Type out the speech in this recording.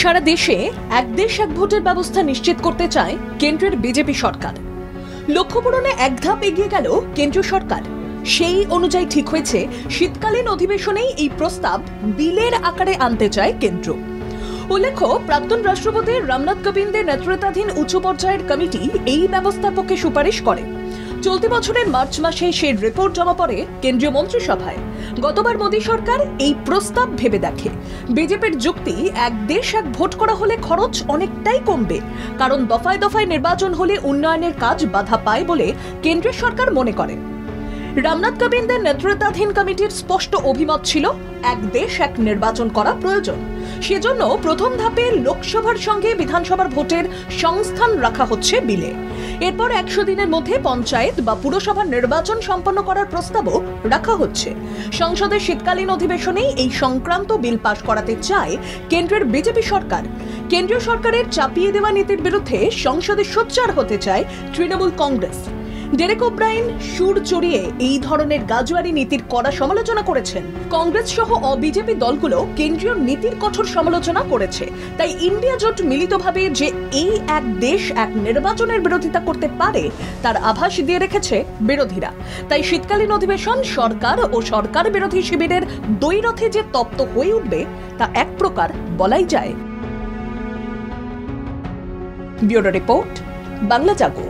সারা দেশে এক দেশ এক ভোটের ব্যবস্থা নিশ্চিত করতে চায় কেন্দ্রের বিজেপি সরকার। লক্ষ্য পূরণে এক ধাপ এগিয়ে গেল কেন্দ্রীয় সরকার। সেই অনুযায়ী ঠিক হয়েছে শীতকালীন অধিবেশনেই এই প্রস্তাব বিলের আকারে আনতে চায় কেন্দ্র। উল্লেখ্য, প্রাক্তন রাষ্ট্রপতি রামনাথ কোবিন্দের নেতৃত্বাধীন উচ্চ পর্যায়ের কমিটি এই ব্যবস্থার পক্ষে সুপারিশ করে। চলতি বছরের মার্চ মাসে সেই রিপোর্ট জমা পড়ে কেন্দ্রীয় মন্ত্রিসভায়। গতবার মোদী সরকার এই প্রস্তাব ভেবে দেখে। বিজেপির যুক্তি, এক দেশ এক ভোট করা হলে খরচ অনেকটাই কমবে, কারণ দফায় দফায় নির্বাচন হলে উন্নয়নের কাজ বাধা পায় বলে কেন্দ্রীয় সরকার মনে করে। রামনাথ কোবিন্দের নেতৃত্বাধীন কমিটির স্পষ্ট অভিমত ছিল এক দেশ এক নির্বাচন করা প্রয়োজন। সেজন্য প্রথম ধাপে লোকসভার সঙ্গে বিধানসভার ভোটের সংস্থান রাখা হচ্ছে বিলে। এরপর 100 দিনের মধ্যে পঞ্চায়েত বা পুরসভার নির্বাচন সম্পন্ন করার প্রস্তাবও রাখা হচ্ছে। সংসদের শীতকালীন অধিবেশনেই এই সংক্রান্ত বিল পাশ করাতে চায় কেন্দ্রের বিজেপি সরকার। কেন্দ্রীয় সরকারের চাপিয়ে দেওয়া নীতির বিরুদ্ধে সংসদে সোচ্চার হতে চায় তৃণমূল কংগ্রেস। ডেরেক ওব্রায়েন সুর চড়িয়ে এই ধরনের গাজুয়ারি নীতির কড়া সমালোচনা করেছেন। কংগ্রেস সহ অবিজেপি দলগুলো কেন্দ্রীয় নীতির কঠোর সমালোচনা করেছে। তাই ইন্ডিয়া জোট মিলিতভাবে যে এই এক দেশ এক নির্বাচনের বিরোধিতা করতে পারে তার আভাস দিয়ে রেখেছে বিরোধীরা। তাই শীতকালীন অধিবেশন সরকার ও সরকার বিরোধী শিবিরের দ্বৈরথে যে তপ্ত হয়ে উঠবে তা এক প্রকার বলাই যায়। ব্যুরো রিপোর্ট, বাংলা জাগো।